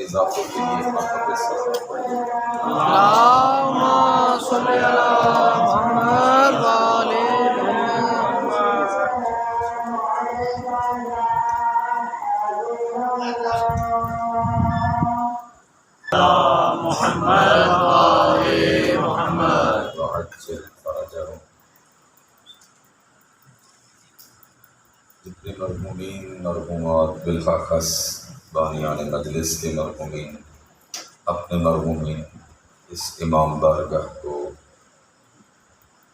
اضافے کے لیے ایک مرتبہ صلوات پڑھیے۔ اللہم صلی علی محمد و آل محمد وعجل فرجهم۔ جتنے مرحومین مرحومات بالخص بانیان مجلس کے مرحومین اپنے مرحومین اس امام بارگاہ کو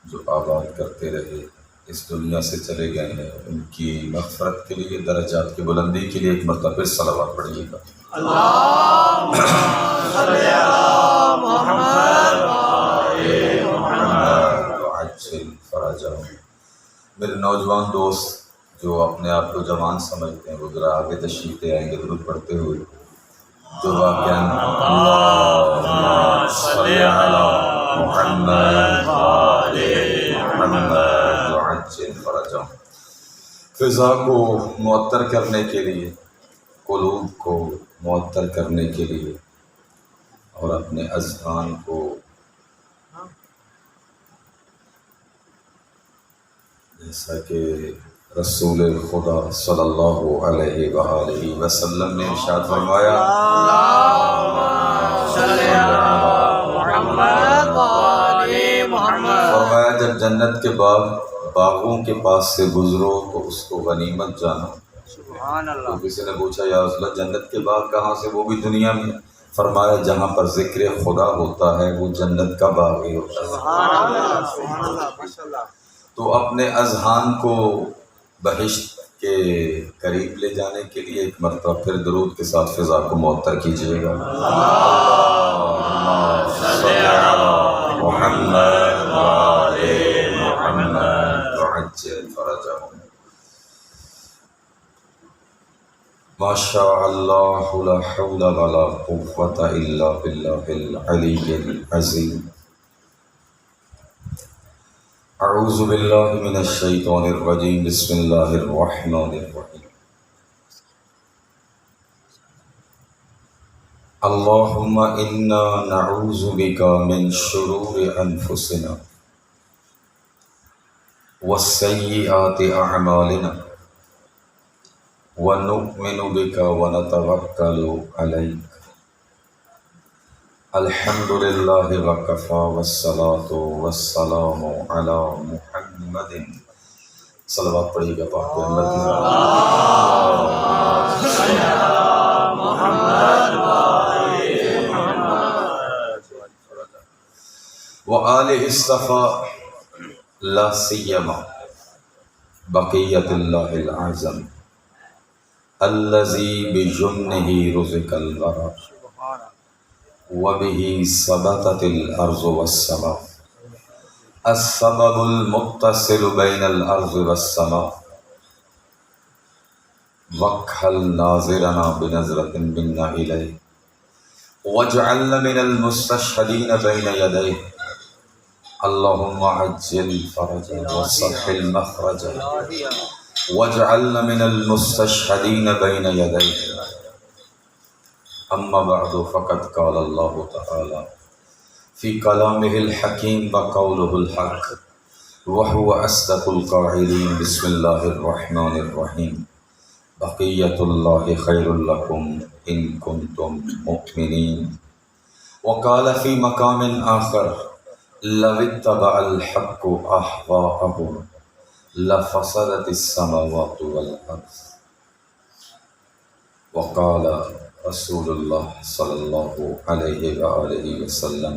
جو آباد کرتے رہے اس دنیا سے چلے گئے ہیں، ان کی مغفرت کے لیے، درجات کی بلندی کے لیے ایک مرتبہ صلوات پڑھیے گا۔ اللہم صلی علی محمد و آل محمد وعجل فرجهم۔ میرے نوجوان دوست جو اپنے آپ کو جوان سمجھتے ہیں وہ ذرا آگے تشریف لے آئیں گے درود پڑھتے ہوئے، جو واقعاً اللہم صلی علی محمد و آل محمد وعجل فرجهم۔ فضا کو معطر کرنے کے لیے، قلوب کو معطر کرنے کے لیے اور اپنے اذہان کو جیسا کہ رسول خدا صلی اللہ علیہ وآلہ وسلم نے ارشاد فرمایا، فرمایا جب جنت کے باغوں کے پاس سے گزرو تو اس کو غنیمت جانا۔ تو کسی نے پوچھا یا رسول اللہ جنت کے باغ کہاں سے، وہ بھی دنیا میں؟ فرمایا جہاں پر ذکر خدا ہوتا ہے وہ جنت کا باغ ہی ہوتا ہے۔ تو اپنے اذہان کو بہشت کے قریب لے جانے کے لیے ایک مرتبہ پھر درود کے ساتھ فضا کو معطر کیجیے گا۔ اللہم صلی علی محمد و آل محمد وعجل فرجهم۔ ما شاء اللہ لا حول ولا قوة الا باللہ العلی العظیم۔ اعوذ باللہ من الشیطان الرجیم، بسم اللہ الرحمن الرحیم۔ اللہم انا نعوذ بک من شرور انفسنا والسیئات اعمالنا ونؤمن بک ونتوکل علیک۔ الحمد للہ وکفی والصلاة والسلام علی محمد۔ صلوات پڑھیے گا پاک محمد کی۔ وآل اصطفیٰ لا سیما بقیت اللہ العظم الذی بجنہ رزق الورى وبه ثبتت الارض والسماء السبب المتصل بین الارض والسماء وکھل ناظرنا بنظرة منا الیہ واجعلنا من المستشہدین بین یدیہ اللہم عجل فرجا وسہل مخرجا واجعلنا من المستشہدین بین یدیہ۔ اما بعد فقد قال اللہ تعالی فی کلامہ الحکیم وقولہ الحق وہو اصدق القائلین۔ بسم اللہ الرحمن الرحیم۔ بقیت اللہ خیر لکم ان کنتم مؤمنین۔ وقال فی مقام آخر لو اتبع الحق اہواءهم لفسدت السماوات والارض۔ وقال رسول اللہ صلی اللہ علیہ وآلہ وسلم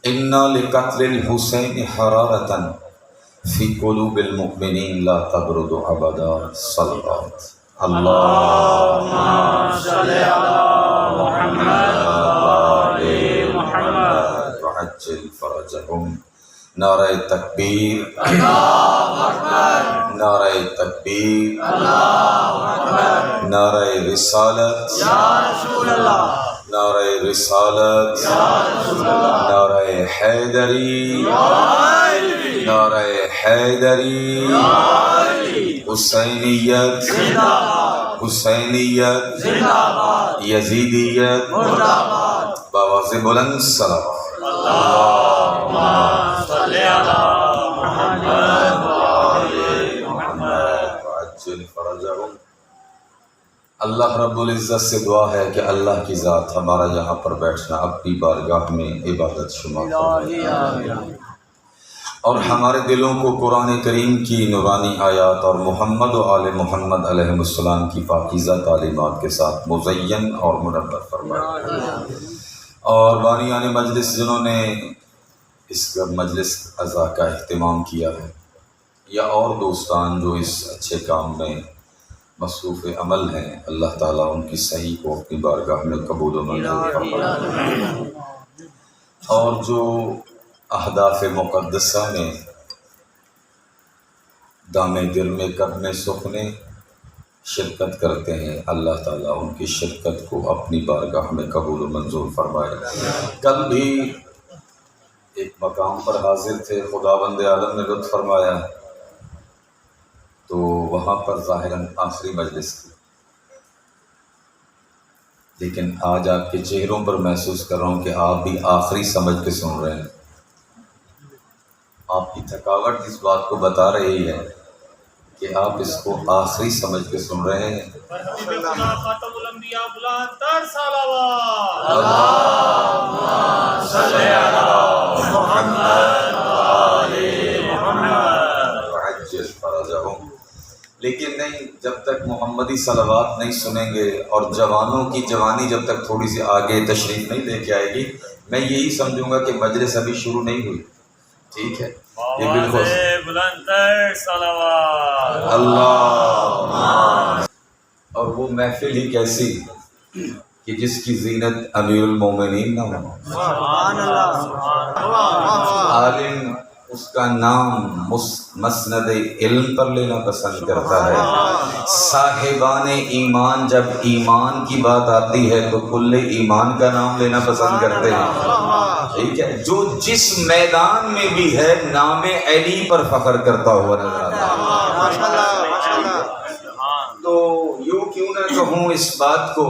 اِنَّا لِقَتْلِ الْحُسَيْنِ حَرَارَةً فِي قُلُوبِ الْمُؤْمِنِينَ لَا تَبْرُدُ أَبَدًا۔ صلوات۔ اللہم صلی علی محمد وآل محمد وعجل فرجهم۔ نعرہ تکبیر، اللہ اکبر، نعرہ تکبیر، اللہ اکبر، نعرہ رسالت، یا رسول اللہ، نعرہ رسالت، یا رسول اللہ، نعرہ حیدری، نعرہ حیدری، حسینیت، حسینیت زندہ باد یزیدیت مردہ باد بآواز بلند صلوات اللہم صلی علی محمد وعجل فرجہم۔ اللہ رب العزت سے دعا ہے کہ اللہ کی ذات ہمارا یہاں پر بیٹھنا اپنی بارگاہ میں عبادت شمار فرمائے اور ہمارے دلوں کو قرآن کریم کی نورانی آیات اور محمد و آل محمد علیہ السلام کی پاکیزہ تعلیمات کے ساتھ مزین اور منور فرمائے۔ اور بانیان مجلس جنہوں نے اس مجلس عزا کا اہتمام کیا ہے یا اور دوستان جو اس اچھے کام میں مصروف عمل ہیں، اللہ تعالیٰ ان کی صحیح کو اپنی بارگاہ میں قبول و منظور فرمائے اور جو اہداف مقدسہ میں دام دل میں قدم سخنے شرکت کرتے ہیں، اللہ تعالیٰ ان کی شرکت کو اپنی بارگاہ میں قبول و منظور فرمائے۔ کل بھی ایک مقام پر حاضر تھے، خداوند عالم نے لطف فرمایا تو وہاں پر ظاہراً آخری مجلس تھی، لیکن آج آپ کے چہروں پر محسوس کر رہا ہوں کہ آپ بھی آخری سمجھ کے سن رہے ہیں۔ آپ کی تھکاوٹ اس بات کو بتا رہی ہے کہ آپ اس کو آخری سمجھ کے سن رہے ہیں۔ خاتم الانبیاء بلند تر صلوات اللہم صلی علی محمد وآل محمد وعجل فرجہم۔ لیکن نہیں، جب تک محمدی صلوات نہیں سنیں گے اور جوانوں کی جوانی جب تک تھوڑی سی آگے تشریف نہیں لے کے آئے گی، میں یہی سمجھوں گا کہ مجلس ابھی شروع نہیں ہوئی۔ ٹھیک ہے، یہ بالکل بلند تر صلوات اللہ۔ اور وہ محفل ہی کیسی کہ جس کی زینت امیر المومنین نہ ہو، عالم اس کا نام مسند علم پر لینا پسند کرتا ہے، صاحبان ایمان جب ایمان کی بات آتی ہے تو کل ایمان کا نام لینا پسند کرتے ہیں۔ ٹھیک ہے، جو جس میدان میں بھی ہے نام علی پر فخر کرتا ہوا نظر آتا ہے۔ تو یوں کیوں نہ کہوں اس بات کو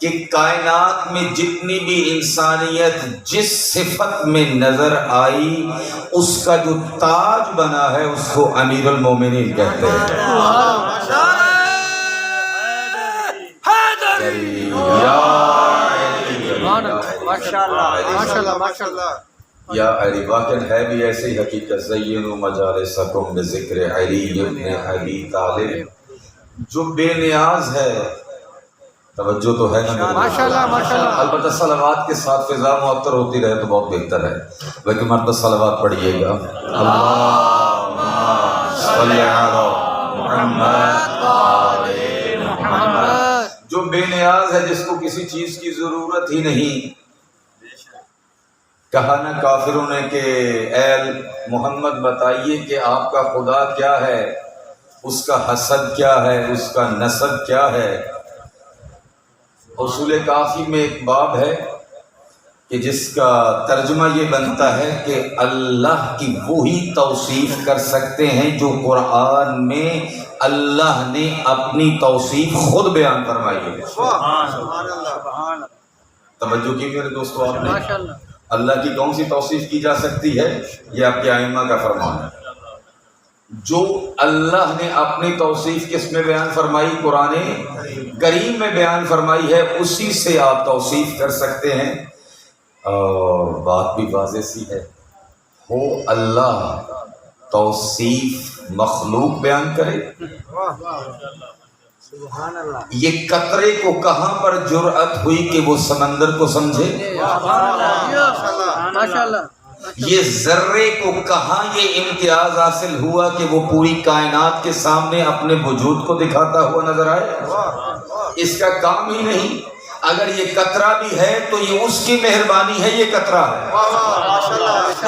کہ کائنات میں جتنی بھی انسانیت جس صفت میں نظر آئی اس کا جو تاج بنا ہے اس کو امیر المومنین کہتے ہیں۔ یا علی، واقعی ہے بھی ایسی حقیقت، زینوا مجالسکم بذکر علی ابن ابی طالب، جو بے نیاز ہے۔ توجہ تو ہے نا؟ ماشاءاللہ۔ البتہ صلوات کے ساتھ فضا معطر ہوتی رہے تو بہت بہتر ہے، لیکن مرتبہ صلوات پڑھیے گا۔ اللہم صلی علی محمد وآل محمد۔ جو بے نیاز ہے، جس کو کسی چیز کی ضرورت ہی نہیں، کہا نا کافروں نے کہ اے محمد بتائیے کہ آپ کا خدا کیا ہے، اس کا حسد کیا ہے، اس کا نسب کیا ہے۔ اصول کافی میں ایک باب ہے کہ جس کا ترجمہ یہ بنتا ہے کہ اللہ کی وہی توصیف کر سکتے ہیں جو قرآن میں اللہ نے اپنی توصیف خود بیان فرمائی ہے۔ توجہ کی میرے دوستو آپ نے؟ اللہ کی کون سی توصیف کی جا سکتی ہے؟ یہ آپ کے ائمہ کا فرمان ہے۔ جو اللہ نے اپنی توصیف کس میں بیان فرمائی؟ قرآن کریم میں بیان فرمائی ہے، اسی سے آپ توصیف کر سکتے ہیں۔ اور بات بھی واضح سی ہے، ہو اللہ توصیف مخلوق بیان کرے؟ یہ قطرے کو کہاں پر جرأت ہوئی کہ وہ سمندر کو سمجھے؟ یہ ذرے کو کہاں یہ امتیاز حاصل ہوا کہ وہ پوری کائنات کے سامنے اپنے وجود کو دکھاتا ہوا نظر آئے؟ اس کا کام ہی نہیں۔ اگر یہ قطرہ بھی ہے تو یہ اس کی مہربانی ہے، یہ قطرہ ہے۔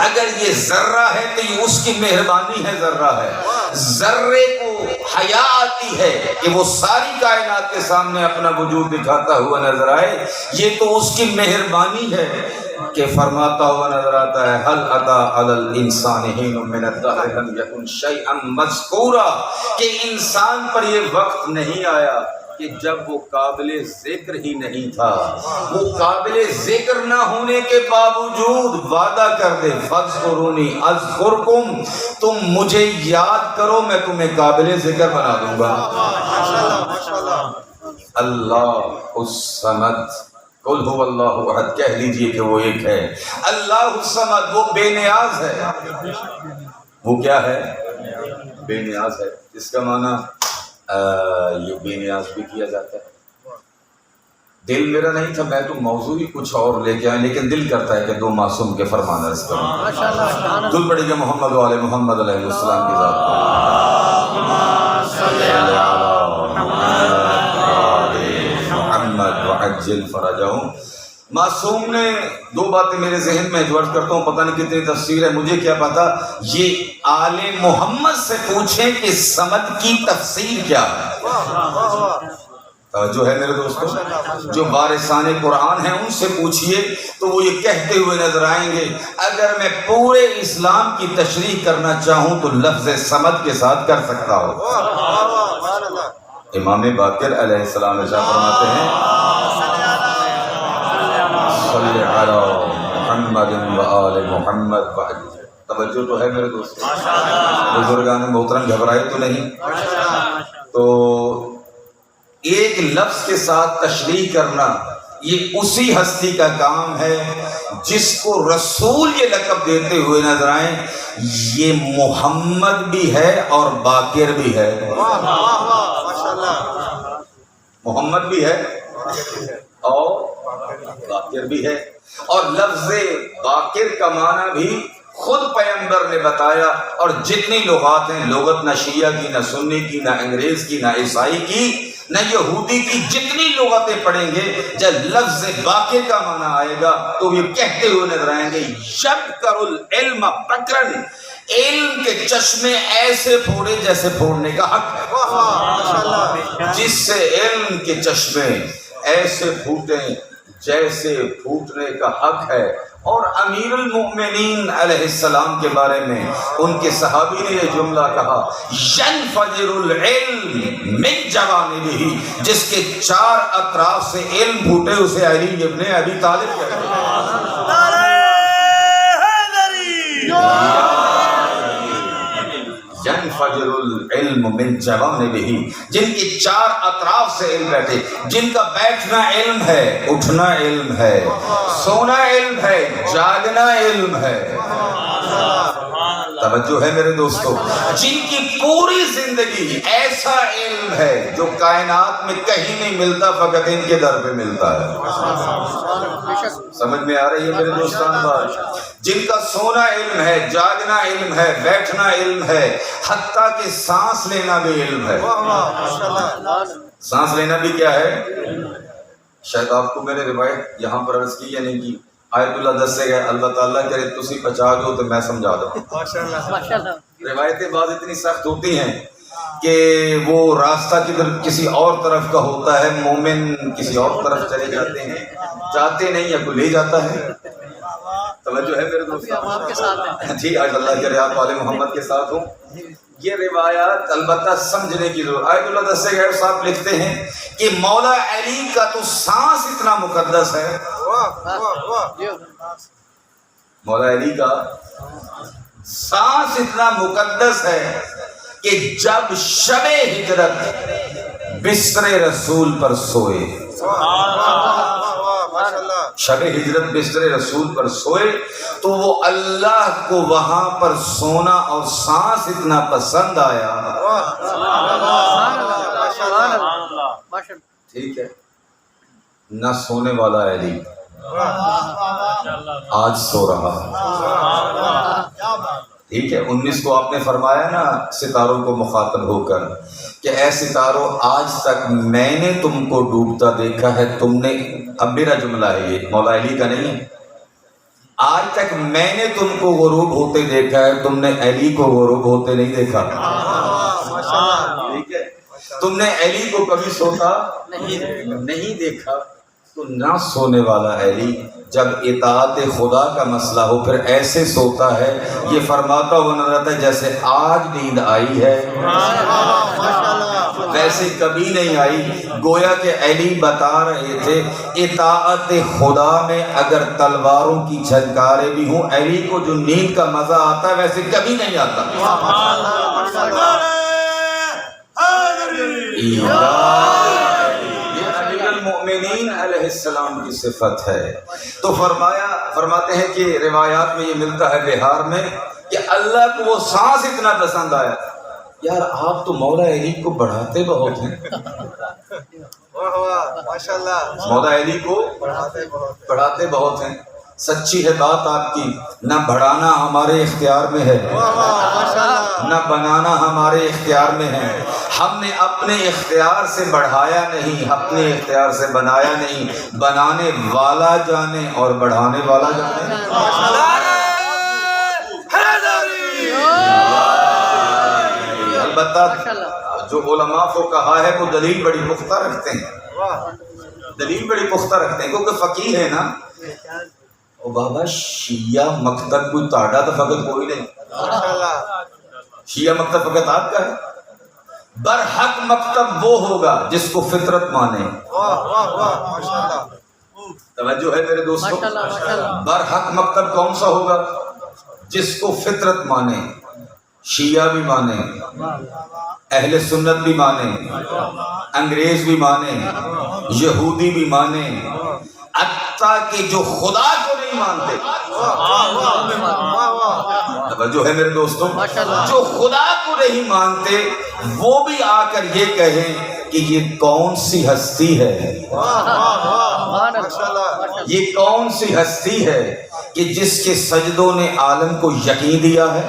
اگر یہ ذرہ ہے تو یہ اس کی مہربانی ہے، ذرہ ہے۔ ذرے کو حیا آتی ہے کہ وہ ساری کائنات کے سامنے اپنا وجود دکھاتا ہوا نظر آئے، یہ تو اس کی مہربانی ہے کہ فرماتا ہوا نظر آتا ہے حل اتی علی الانسان حین من الدہر لم یکن شیئا مذکورا، کہ انسان پر یہ وقت نہیں آیا کہ جب وہ قابل ذکر ہی نہیں تھا، وہ قابل ذکر نہ ہونے کے باوجود وعدہ کر دے فاذکرونی اذکرکم، تم مجھے یاد کرو میں تمہیں قابل ذکر بنا دوں گا۔ اللہ الصمد، قل هو اللہ احد، کہہ لیجئے کہ وہ ایک ہے۔ اللہ الصمد، وہ بے نیاز ہے۔ وہ کیا ہے؟ بے نیاز ہے۔ اس کا معنی یہ بے نیاز بھی کیا جاتا ہے۔ دل میرا نہیں تھا، میں تو موضوع ہی کچھ اور لے کے آئے، لیکن دل کرتا ہے کہ دو معصوم کے فرمان عرض کروں۔ دل پڑے گا محمد و آل محمد علیہ السلام کی ذات محمد وعجل فرجہم۔ معصوم نے دو باتیں میرے ذہن میں جو عرض کرتا ہوں، پتہ نہیں کتنی تفسیر ہے، مجھے کیا پتا، یہ آل محمد سے پوچھیں کہ صمد کی تفسیر کیا ہے۔ جو ہے میرے دوستو، جو وارثان قرآن ہیں ان سے پوچھئے تو وہ یہ کہتے ہوئے نظر آئیں گے، اگر میں پورے اسلام کی تشریح کرنا چاہوں تو لفظ صمد کے ساتھ کر سکتا ہوں۔ امام باقر علیہ السلام ارشاد فرماتے ہیں صلی علی محمد و آل محمد وعجل۔ توجہ تو ہے میرے دوستو، بزرگان محترم گھبرائے تو نہیں؟ تو ایک لفظ کے ساتھ تشریح کرنا یہ اسی ہستی کا کام ہے جس کو رسول یہ لقب دیتے ہوئے نظر آئیں، یہ محمد بھی ہے اور باقر بھی ہے۔ محمد بھی ہے اور باقر بھی ہے، اور لفظ باقر کا معنی بھی خود پیغمبر نے بتایا، اور جتنی لغات ہیں، لغت نہ شیعہ کی، نہ سنی کی، نہ انگریز کی، نہ عیسائی کی، نہ یہودی کی، جتنی لغتیں پڑھیں گے جب لفظ باقر کا معنی آئے گا تو یہ کہتے ہوئے نظر آئیں گے یبکر العلم بکرن، علم کے چشمے ایسے پھوڑے جیسے پھوڑنے کا حق ہے، جس سے علم کے چشمے ایسے پھوٹیں جیسے پھوٹنے کا حق ہے۔ اور امیر المؤمنین علیہ السلام کے بارے میں ان کے صحابی نے یہ جملہ کہا ینفجر العلم من جوانبہ، جس کے چار اطراف سے علم پھوٹے اسے علی ابن ابی طالب کہتے ہیں۔ ینفجر العلم من جوانبہ، جن کی چار اطراف سے علم بیٹھے، جن کا بیٹھنا علم ہے، اٹھنا علم ہے، سونا علم ہے، جاگنا علم ہے۔ توجہ ہے میرے دوستو، جن کی پوری زندگی ایسا علم ہے جو کائنات میں کہیں نہیں ملتا، فقط ان کے در پہ ملتا ہے۔ سمجھ میں آ رہی ہے میرے دوستان بات؟ جن کا سونا علم ہے، جاگنا علم ہے، بیٹھنا علم ہے، حتیٰ کہ سانس لینا بھی علم ہے۔ سانس لینا بھی کیا ہے؟ شاید آپ کو میں نے روایت یہاں پر عرض کی یا نہیں کی، آیت اللہ دس سے گئے، اللہ تعالیٰ کرے تسی بچا دو تو میں سمجھا دوں۔ روایتیں بعض اتنی سخت ہوتی ہیں کہ وہ راستہ کسی اور طرف کا ہوتا ہے، مومن کسی اور طرف چلے جاتے ہیں، جاتے نہیں یا کوئی لے جاتا ہے۔ توجہ ہے میرے دوستوں؟ جی آج اللہ کے رعایت والے محمد کے ساتھ ہوں۔ یہ روایات البتہ سمجھنے کی ضرورت۔ آیت اللہ دس سے غیر صاحب لکھتے ہیں کہ مولا علی کا تو سانس اتنا مقدس ہے، مولا علی کا سانس اتنا مقدس ہے کہ جب شب ہجرت بستر رسول پر سوئے، شب ہجرت بستر رسول پر سوئے تو وہ اللہ کو وہاں پر سونا اور سانس اتنا پسند آیا۔ ٹھیک ہے، نہ سونے والا علی آج سو رہا، ٹھیک ہے۔ 19 کو آپ نے فرمایا نا ستاروں کو مخاطب ہو کر کہ اے ستاروں آج تک میں نے تم کو ڈوبتا دیکھا ہے، تم نے، اب میرا جملہ ہے یہ مولا علی کا نہیں ہے، آج تک میں نے تم کو غروب ہوتے دیکھا ہے، تم نے علی کو غروب ہوتے نہیں دیکھا۔ ٹھیک ہے، تم نے علی کو کبھی سوتا نہیں دیکھا، تو نہ سونے والا علی جب اطاعت خدا کا مسئلہ ہو پھر ایسے سوتا ہے، یہ فرماتا ہوا نظر آتا ہے جیسے آج نیند آئی ہے، ایسے کبھی نہیں آئی. گویا کہ علی بتا رہے تھے اطاعت خدا میں اگر تلواروں کی جھنکاریں بھی ہوں، علی کو جو نیند کا مزہ آتا ہے ویسے کبھی نہیں آتا. یہ امیر المؤمنین علیہ السلام کی صفت ہے. تو فرماتے ہیں کہ روایات میں یہ ملتا ہے بہار میں کہ اللہ کو وہ سانس اتنا پسند آیا. یار آپ تو مولا علی کو بڑھاتے بہت ہیں. مولا علی کو بڑھاتے بہت ہیں. سچی ہے بات آپ کی. نہ بڑھانا ہمارے اختیار میں ہے، نہ بنانا ہمارے اختیار میں ہے. ہم نے اپنے اختیار سے بڑھایا نہیں، اپنے اختیار سے بنایا نہیں. بنانے والا جانے اور بڑھانے والا جانے. البتہ جو علماء کو کہا ہے وہ دلیل بڑی پختہ رکھتے ہیں، دلیل بڑی پختہ رکھتے ہیں کیونکہ فقیہ ہے نا. او بابا شیعہ مکتب کوئی تاڑا تو فقط کوئی نہیں. شیعہ مکتب فقط آپ کا ہے. برحق مکتب وہ ہوگا جس کو فطرت مانے. توجہ ہے میرے دوستو. برحق مکتب کون سا ہوگا؟ جس کو فطرت مانے. شیعہ بھی مانے، اہل سنت بھی مانے، انگریز بھی مانے، یہودی بھی مانے، حتیٰ کہ جو خدا کو نہیں مانتے. توجہ ہے میرے دوستوں. جو خدا کو نہیں مانتے وہ بھی آ کر یہ کہیں کہ یہ کون سی ہستی ہے، یہ کون سی ہستی ہے کہ جس کے سجدوں نے عالم کو یقین دیا ہے،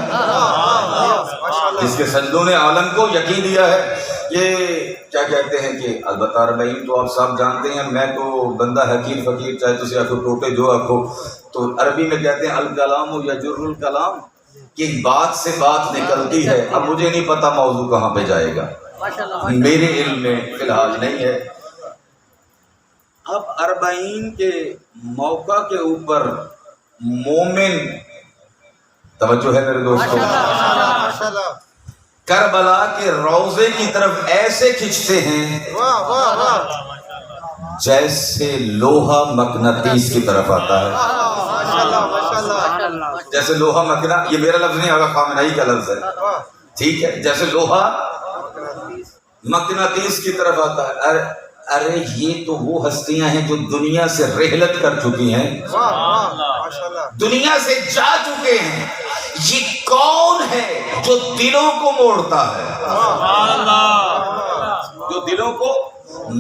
جس کے سجدوں نے عالم کو یقین دیا ہے. یہ کیا کہتے ہیں کہ البتہ اربعین تو آپ صاحب جانتے ہیں. میں تو بندہ حقیر فقیر چاہے تسی آکھو ٹوٹے جو آکھو، تو عربی میں کہتے ہیں الکلام یجر الکلام، کہ بات سے بات نکلتی ہے. اب مجھے نہیں پتا موضوع کہاں پہ جائے گا، میرے علم میں فی الحال نہیں ہے. اب اربعین کے موقع کے اوپر مومن، توجہ ہے میرے دوستوں، کربلا کے روضے کی طرف ایسے کھنچتے ہیں جیسے لوہا مقناطیس کی طرف آتا ہے. جیسے لوہا مقناطیس، یہ میرا لفظ نہیں، آقا خامنہئی کا لفظ ہے، ٹھیک ہے. جیسے لوہا مقناطیس کی طرف آتا ہے. ارے یہ تو وہ ہستیاں ہیں جو دنیا سے رحلت کر چکی ہیں، دنیا سے جا چکے ہیں. یہ کون ہے جو دلوں کو موڑتا ہے؟ جو دلوں کو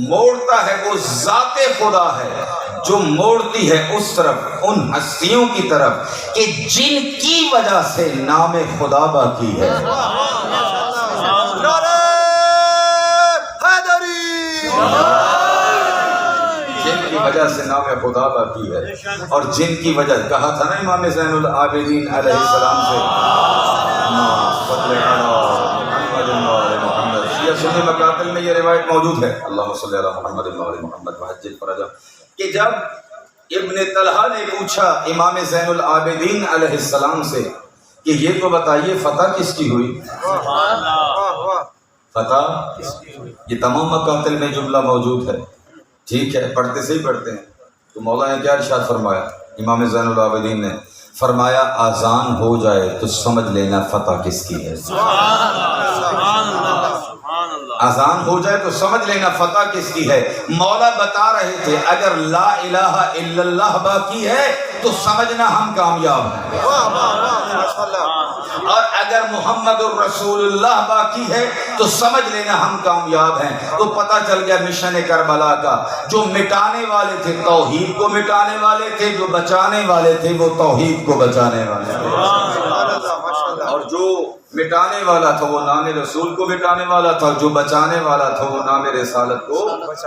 موڑتا ہے وہ ذات خدا ہے، جو موڑتی ہے اس طرف، ان ہستیوں کی طرف کہ جن کی وجہ سے نام خدا باقی ہے. جن کی وجہ سے نام خدا باقی ہے، اور جن کی وجہ، کہا تھا نا امام زین العابدین علیہ السلام سے، شیعہ سنی مقاتل میں یہ روایت موجود ہے، اللہم صلی علی محمد وعلی محمد وحجل فرجہ، کہ جب ابن طلحہ نے پوچھا امام زین العابدین علیہ السلام سے کہ یہ تو بتائیے فتح کس کی ہوئی؟ فتح، یہ تمام مقاتل میں جملہ موجود ہے، ٹھیک ہے، پڑھتے سے ہی پڑھتے ہیں. تو مولا نے کیا ارشاد فرمایا؟ امام زین العابدین نے فرمایا آذان ہو جائے تو سمجھ لینا فتح کس کی ہے. آذان ہو جائے تو سمجھ لینا فتح کس کی ہے. مولا بتا رہے تھے اگر لا الہ الا اللہ باقی ہے تو سمجھنا ہم کامیاب ہیں، اور اگر محمد الرسول اللہ باقی ہے تو سمجھ لینا ہم کامیاب ہیں. تو پتہ چل گیا مشن کربلا کا، جو مٹانے والے تھے توحید کو مٹانے والے تھے، جو بچانے والے تھے وہ توحید کو بچانے والے تھے، اور جو مٹانے والا تھا وہ نام رسول کو مٹانے والا تھا، جو بچانے والا تھا وہ نام رسالت کو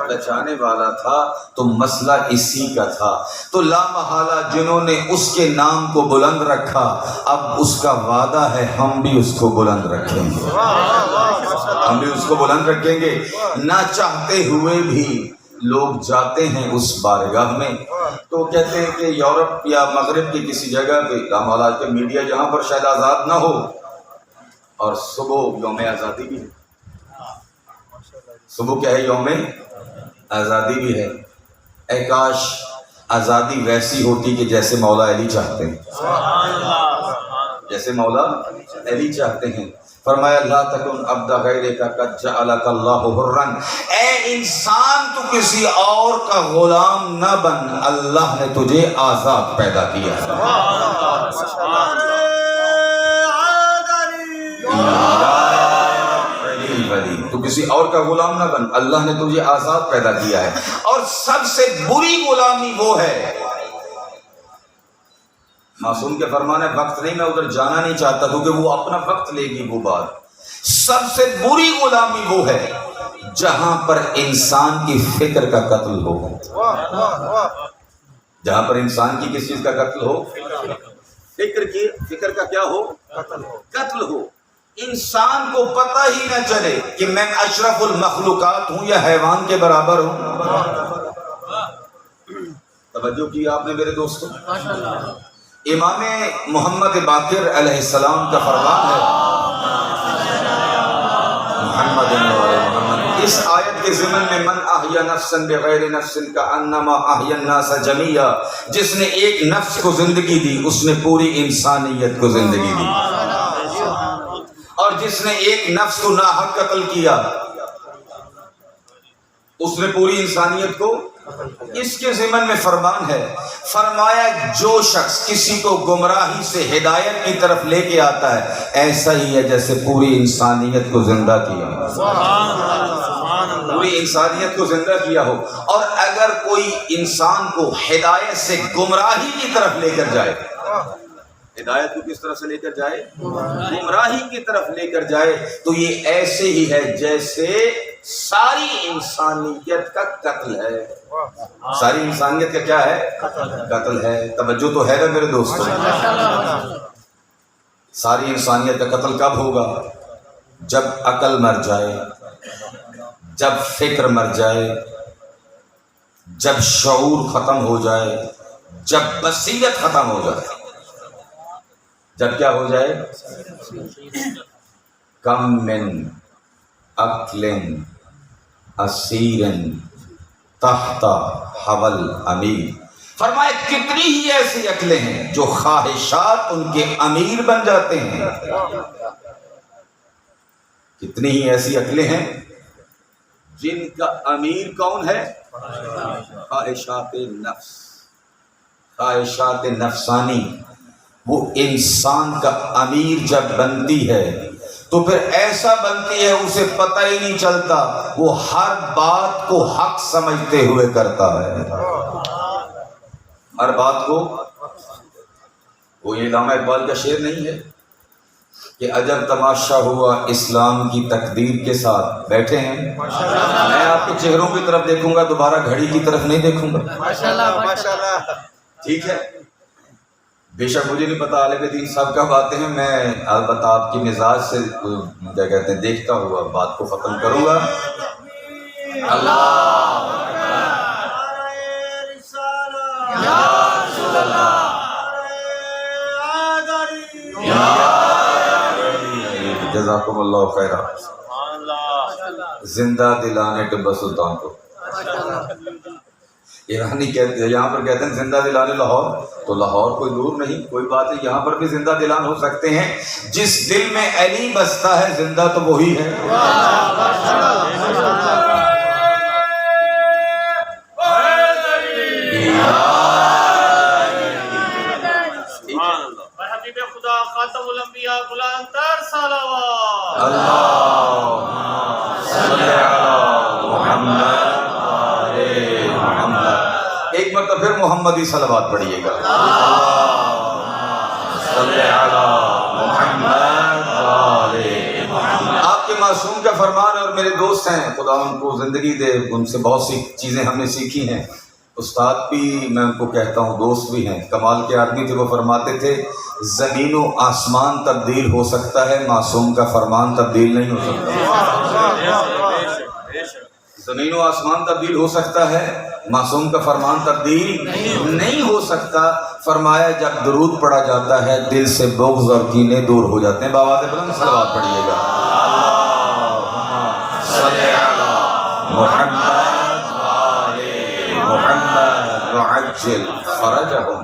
بچانے والا تھا. تو مسئلہ اسی کا تھا. تو لا محالہ جنہوں نے اس کے نام کو بلند رکھا، اب اس کا وعدہ ہے ہم بھی اس کو بلند رکھیں گے، ہم بھی اس کو بلند رکھیں گے. نہ چاہتے ہوئے بھی لوگ جاتے ہیں اس بارگاہ میں. تو کہتے ہیں کہ یورپ یا مغرب کی کسی جگہ پہ، لامحالہ کے میڈیا جہاں پر شاید آزاد نہ ہو، اور صبح یوم آزادی بھی ہے، صبح کیا ہے؟ یوم آزادی بھی ہے۔ اے کاش آزادی ویسی ہوتی کہ جیسے مولا علی چاہتے ہیں، جیسے مولا علی چاہتے ہیں۔ فرمایا لا تکن عبد غیرک قد جعلک اللہ حرا، اے انسان تو کسی اور کا غلام نہ بن، اللہ نے تجھے آزاد پیدا کیا ہے۔ تو کسی اور کا غلام نہ بن، اللہ نے تجھے آزاد پیدا کیا ہے۔ اور سب سے بری غلامی وہ ہے، معصوم کے فرمان ہے وقت نہیں، میں ادھر جانا نہیں چاہتا کیونکہ وہ اپنا وقت لے گی وہ بات۔ سب سے بری غلامی وہ ہے جہاں پر انسان کی فکر کا قتل ہو، جہاں پر انسان کی کس چیز کا قتل ہو؟ فکر کا کیا ہو؟ قتل ہو۔ انسان کو پتہ ہی نہ چلے کہ میں اشرف المخلوقات ہوں یا حیوان کے برابر ہوں۔ توجہ کی آپ نے میرے دوستوں؟ امام محمد باقر علیہ السلام کا فرمان ہے، محمد محمد، اس آیت کے ضمن میں من احیا نفسا بغیر نفس کانما احیا الناس جميعا، جس نے ایک نفس کو زندگی دی اس نے پوری انسانیت کو زندگی دی، اور جس نے ایک نفس کو ناحق قتل کیا اس نے پوری انسانیت کو۔ اس کے ضمن میں فرمان ہے، فرمایا جو شخص کسی کو گمراہی سے ہدایت کی طرف لے کے آتا ہے ایسا ہی ہے جیسے پوری انسانیت کو زندہ کیا، پوری انسانیت کو زندہ کیا ہو۔ اور اگر کوئی انسان کو ہدایت سے گمراہی کی طرف لے کر جائے، ہدایت کو کس طرف سے لے کر جائے؟ گمراہی کی طرف لے کر جائے، تو یہ ایسے ہی ہے جیسے ساری انسانیت کا قتل ہے۔ ساری انسانیت کا کیا ہے؟ قتل ہے۔ توجہ تو ہے نا میرے دوستو؟ ساری انسانیت کا قتل کب ہوگا؟ جب عقل مر جائے، جب فکر مر جائے، جب شعور ختم ہو جائے، جب بصیرت ختم ہو جائے، جب کیا ہو جائے؟ کم من عقل اسیر تحت حول امیر، فرمائے کتنی ہی ایسی عقلیں ہیں جو خواہشات ان کے امیر بن جاتے ہیں۔ کتنی ہی ایسی عقلیں ہیں جن کا امیر کون ہے؟ خواہشات نفس، خواہشات نفسانی۔ وہ انسان کا امیر جب بنتی ہے تو پھر ایسا بنتی ہے اسے پتہ ہی نہیں چلتا، وہ ہر بات کو حق سمجھتے ہوئے کرتا ہے، ہر بات کو۔ وہ علامہ اقبال کا شعر نہیں ہے کہ عجب تماشا ہوا اسلام کی تقدیر کے ساتھ؟ بیٹھے ہیں، میں آپ کے چہروں کی طرف دیکھوں گا، دوبارہ گھڑی کی طرف نہیں دیکھوں گا۔ ماشاءاللہ، ٹھیک ہے۔ بے شک مجھے نہیں پتا عالم دین صاحب کب آتے ہیں، میں البتہ آپ کی مزاج سے کیا کہتے ہیں دیکھتا ہوا بات کو ختم کروں گا۔ اللہ جزاکم اللہ خیرہ۔ زندہ دلانے ٹبا سلطان کو ایرانی کہتے ہیں، یہاں پر کہتے ہیں زندہ دلانے لاہور، تو لاہور کوئی دور نہیں، کوئی بات ہے، یہاں پر بھی زندہ دلان ہو سکتے ہیں۔ جس دل میں علی بستا ہے زندہ تو وہی ہے۔ حبیب خدا خاتم الانبیاء بلند تر صلوات، اللہم صلی علی محمد۔ ایک مرتبہ پھر محمدی صلوات پڑھیے گا، صلی علی محمد۔ آپ کے معصوم کا فرمان ہے، اور میرے دوست ہیں، خدا ان کو زندگی دے، ان سے بہت سی چیزیں ہم نے سیکھی ہیں، استاد بھی میں ان کو کہتا ہوں، دوست بھی ہیں، کمال کے آدمی تھے۔ وہ فرماتے تھے زمین و آسمان تبدیل ہو سکتا ہے، معصوم کا فرمان تبدیل نہیں ہو سکتا۔ زمین و آسمان تبدیل ہو سکتا ہے، معصوم کا فرمان تبدیل نہیں ہو سکتا۔ فرمایا جب درود پڑھا جاتا ہے دل سے بغض اور کینے دور ہو جاتے ہیں۔ بآواز بلند صلوات پڑھیے گا، اللہم صلی علی محمد وآل محمد وعجل فرجهم۔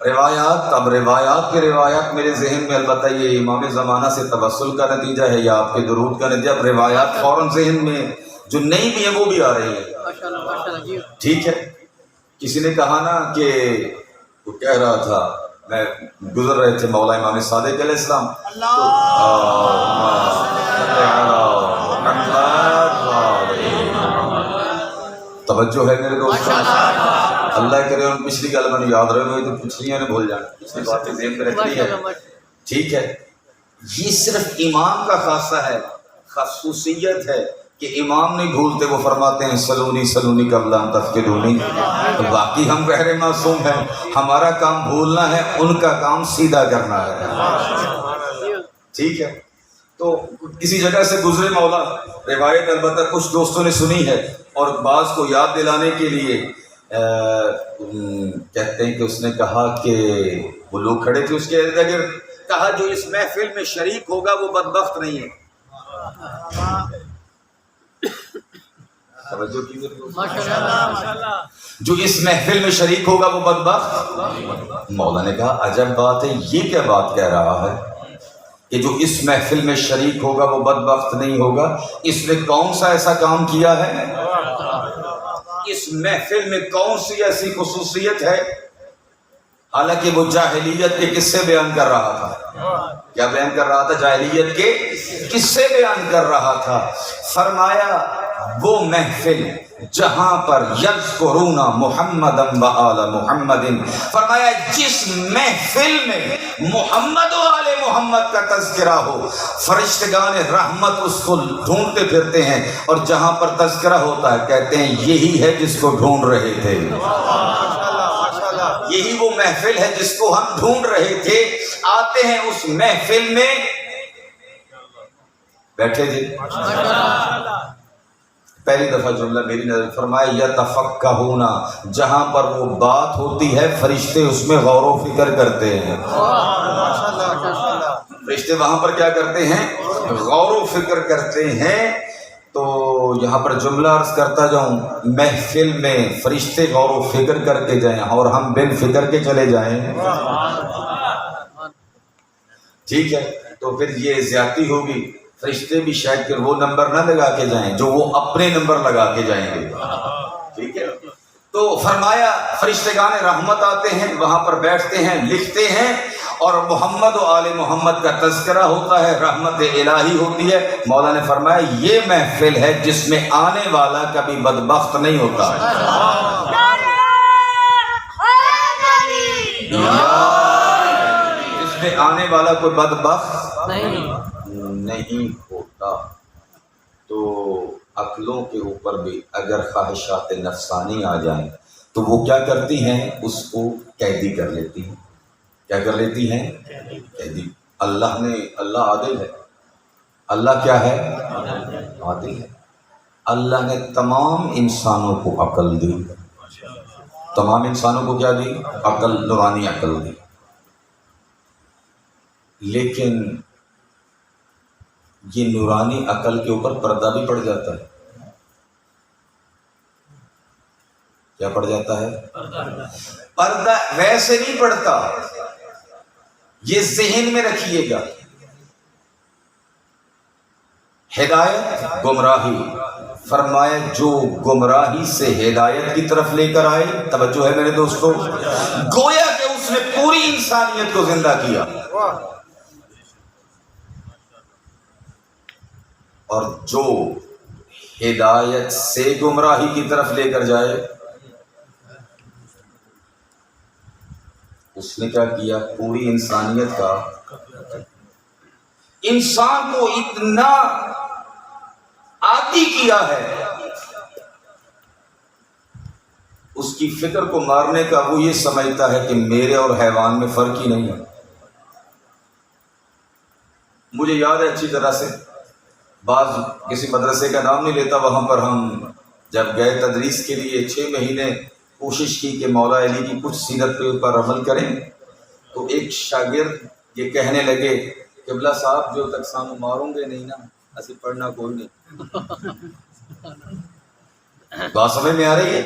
روایات، اب روایات کی روایات میرے ذہن میں البتہ یہ امام زمانہ سے توسل کا نتیجہ ہے یا آپ کے درود کا نتیجہ، اب روایات فوراً ذہن میں جو نہیں بھی ہیں وہ بھی آ رہی ہیں، ٹھیک ہے۔ کسی نے کہا نا کہ وہ کہہ رہا تھا، میں گزر رہے تھے مولا امام صادق علیہ السلام، توجہ ہے میرے دوستوں، اللہ کرے ان پچھلی گل میں یاد رہے ہوئے تو پچھلیاں نے بھول جانا، پچھلی باتیں ذہن میں رکھنی ہے، ٹھیک ہے۔ یہ صرف امام کا خاصہ ہے، خصوصیت ہے کہ امام نہیں بھولتے، وہ فرماتے ہیں سلونی سلونی قبل ان تفقدونی، تو باقی ہم غیر معصوم ہیں، ہمارا کام بھولنا ہے، ان کا کام سیدھا کرنا ہے، ٹھیک ہے۔ تو کسی جگہ سے گزرے مولا، روایت البتہ کچھ دوستوں نے سنی ہے اور بعض کو یاد دلانے کے لیے کہتے ہیں کہ اس نے کہا کہ وہ لوگ کھڑے تھے اس کے ارد گرد، کہا جو اس محفل میں شریک ہوگا وہ بدبخت نہیں ہے، جو اس محفل میں شریک ہوگا وہ بدبخت۔ مولا نے کہا عجب بات ہے، یہ کیا بات کہہ رہا ہے کہ جو اس محفل میں شریک ہوگا وہ بدبخت نہیں ہوگا؟ اس نے کون سا ایسا کام کیا ہے؟ اس محفل میں کون سی ایسی خصوصیت ہے؟ حالانکہ وہ جاہلیت کے قصے بیان کر رہا تھا، کیا بیان کر رہا تھا؟ جاہلیت کے قصے بیان کر رہا تھا۔ فرمایا وہ محفل جہاں پر یذکرون محمدا وآل محمد، فرمایا جس محفل میں محمد و آل محمد کا تذکرہ ہو، فرشتگان رحمت اس کو ڈھونڈتے پھرتے ہیں، اور جہاں پر تذکرہ ہوتا ہے کہتے ہیں یہی ہے جس کو ڈھونڈ رہے تھے، یہی وہ محفل ہے جس کو ہم ڈھونڈ رہے تھے۔ آتے ہیں اس محفل میں، بیٹھے جی، پہلی دفعہ جملہ میری نظر فرمایا یتفقہون، جہاں پر وہ بات ہوتی ہے فرشتے اس میں غور و فکر کرتے ہیں، فرشتے وہاں پر کیا کرتے ہیں؟ غور و فکر کرتے ہیں۔ تو یہاں پر جملہ عرض کرتا جاؤں، محفل میں فرشتے غور و فکر کر کے جائیں اور ہم بن فکر کے چلے جائیں، ٹھیک ہے، تو پھر یہ زیادتی ہوگی۔ فرشتے بھی شاید پھر وہ نمبر نہ لگا کے جائیں جو وہ اپنے نمبر لگا کے جائیں گے، ٹھیک ہے۔ تو فرمایا فرشتگان رحمت آتے ہیں، وہاں پر بیٹھتے ہیں، لکھتے ہیں، اور محمد و آل محمد کا تذکرہ ہوتا ہے، رحمت الہی ہوتی ہے۔ مولا نے فرمایا یہ محفل ہے جس میں آنے والا کبھی بدبخت نہیں ہوتا، جس میں آنے والا کوئی بدبخت نہیں ہوتا۔ تو عقلوں کے اوپر بھی اگر خواہشات نفسانی آ جائیں تو وہ کیا کرتی ہیں؟ اس کو قیدی کر لیتی ہیں، کیا کر لیتی ہیں؟ قیدی۔ اللہ عادل ہے، اللہ کیا ہے؟ عادل ہے۔ اللہ نے تمام انسانوں کو عقل دی، تمام انسانوں کو کیا دی؟ عقل، نورانی عقل دی، لیکن یہ نورانی عقل کے اوپر پردہ بھی پڑ جاتا ہے، کیا پڑ جاتا ہے؟ پردہ ویسے نہیں پڑتا، یہ ذہن میں رکھیے گا، ہدایت گمراہی، فرمایا جو گمراہی سے ہدایت کی طرف لے کر آئے، توجہ ہے میرے دوستو، گویا کہ اس نے پوری انسانیت کو زندہ کیا، اور جو ہدایت سے گمراہی کی طرف لے کر جائے اس نے کیا کیا؟ پوری انسانیت کا، انسان کو اتنا عادی کیا ہے، اس کی فکر کو مارنے کا وہ یہ سمجھتا ہے کہ میرے اور حیوان میں فرق ہی نہیں ہے۔ مجھے یاد ہے اچھی طرح سے، بعض کسی مدرسے کا نام نہیں لیتا، وہاں پر ہم جب گئے تدریس کے لیے 6 مہینے کوشش کی کہ مولا علی کی کچھ سیرت پہ پر عمل کریں، تو ایک شاگرد یہ کہنے لگے قبلہ صاحب جو تک سانو ماروں گے نہیں نا اسی پڑھنا کوئی نہیں، بات سمجھ میں آ رہی ہے؟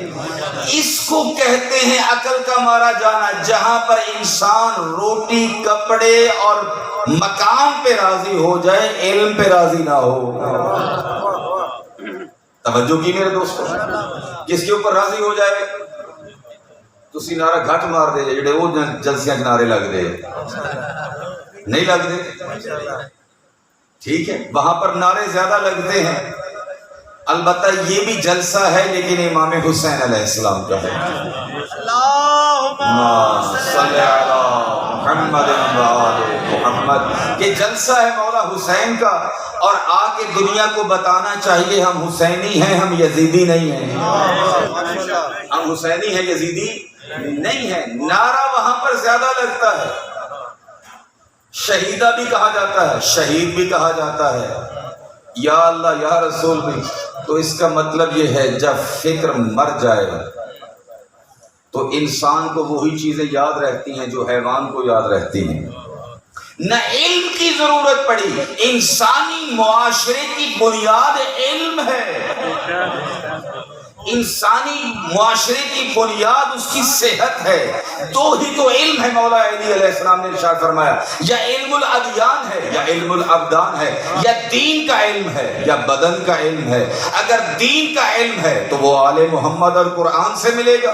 اس کو کہتے ہیں عقل کا مارا جانا، جہاں پر انسان روٹی کپڑے اور مکان پہ راضی ہو جائے، علم پہ راضی نہ ہو۔ توجہ کی میرے دوستو؟ جس کے اوپر راضی ہو جائے تسی نعرہ گھٹ مار دے جڑے وہ جلسیاں نعرے لگ دے نہیں لگ دے، ٹھیک ہے، وہاں پر نعرے زیادہ لگتے ہیں۔ البتہ یہ بھی جلسہ ہے لیکن امام حسین علیہ السلام کا ہے۔ اللہم صلی علی محمد وآل محمد، یہ جلسہ ہے مولا حسین کا، اور آ کے دنیا کو بتانا چاہیے ہم حسینی ہیں، ہم یزیدی نہیں ہیں۔ ہم حسینی ہیں، یزیدی نہیں ہیں۔ نعرہ وہاں پر زیادہ لگتا ہے، شہیدہ بھی کہا جاتا ہے، شہید بھی کہا جاتا ہے، یا اللہ یا رسول بھی۔ تو اس کا مطلب یہ ہے جب فکر مر جائے تو انسان کو وہی چیزیں یاد رہتی ہیں جو حیوان کو یاد رہتی ہیں۔ نہ علم کی ضرورت پڑی، انسانی معاشرے کی بنیاد علم ہے، انسانی معاشرے کی بنیاد اس کی صحت ہے، تو ہی تو علم ہے۔ مولا علی علیہ السلام نے ارشاد فرمایا یا علم الادیان ہے یا علم الابدان ہے، یا دین کا علم ہے یا بدن کا علم ہے۔ اگر دین کا علم ہے تو وہ آل محمد اور قرآن سے ملے گا،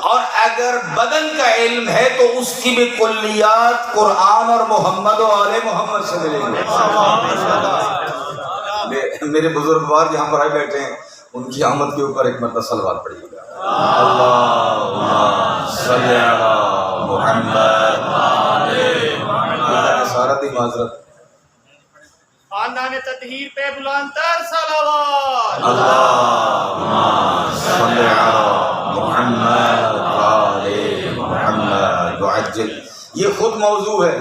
اور اگر بدن کا علم ہے تو اس کی بھی کلیات قرآن اور محمد و آل محمد سے ملیں گے۔ میرے بزرگوار جہاں پر آئے بیٹھے ہیں ان کی آمد کے اوپر ایک مرتبہ صلوات پڑھیے گا۔ اللہم صلی علی محمد سارا دی معذرت۔ خاندان تطہیر پہ بلند تر صلوات۔ اللہم صلی علی محمد وآل محمد وعجل۔ یہ خود موضوع ہے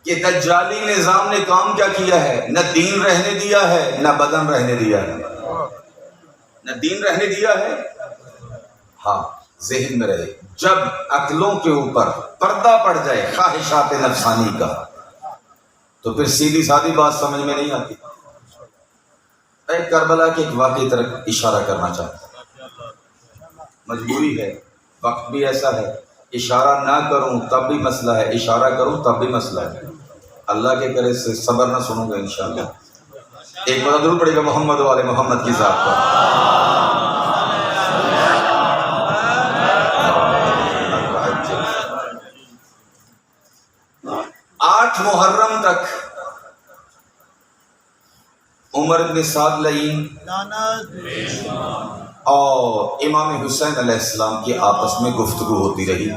کہ دجالی نظام نے کام کیا کیا ہے، نہ دین رہنے دیا ہے نہ بدن رہنے دیا ہے۔ نہ دین رہنے دیا ہے، ہاں ذہن میں رہے، جب عقلوں کے اوپر پردہ پڑ جائے خواہشات نفسانی کا تو پھر سیدھی سادھی بات سمجھ میں نہیں آتی۔ ایک کربلا کے ایک واقعے طرف اشارہ کرنا چاہتا ہوں، مجبوری ہے، وقت بھی ایسا ہے، اشارہ نہ کروں تب بھی مسئلہ ہے، اشارہ کروں تب بھی مسئلہ ہے۔ اللہ کے کرے سے صبر نہ سنوں گا انشاءاللہ۔ ایک بار درود پڑے گا محمد و آل محمد کی ذات پر۔ 8 محرم تک عمر بن سعد لعین اور امام حسین علیہ السلام کی آپس میں گفتگو ہوتی رہی۔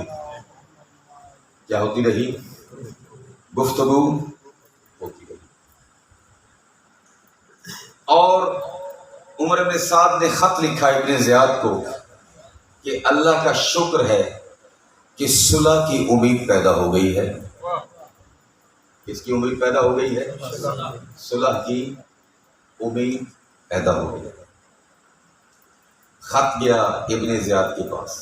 کیا ہوتی رہی؟ گفتگو ہوتی رہی، اور عمر بن سعد نے خط لکھا ابن زیاد کو کہ اللہ کا شکر ہے کہ صلح کی امید پیدا ہو گئی ہے۔ کس کی امید پیدا ہو گئی ہے؟ صلح کی امید پیدا ہو گئی ہے۔ خط گیا ابن زیاد کے پاس،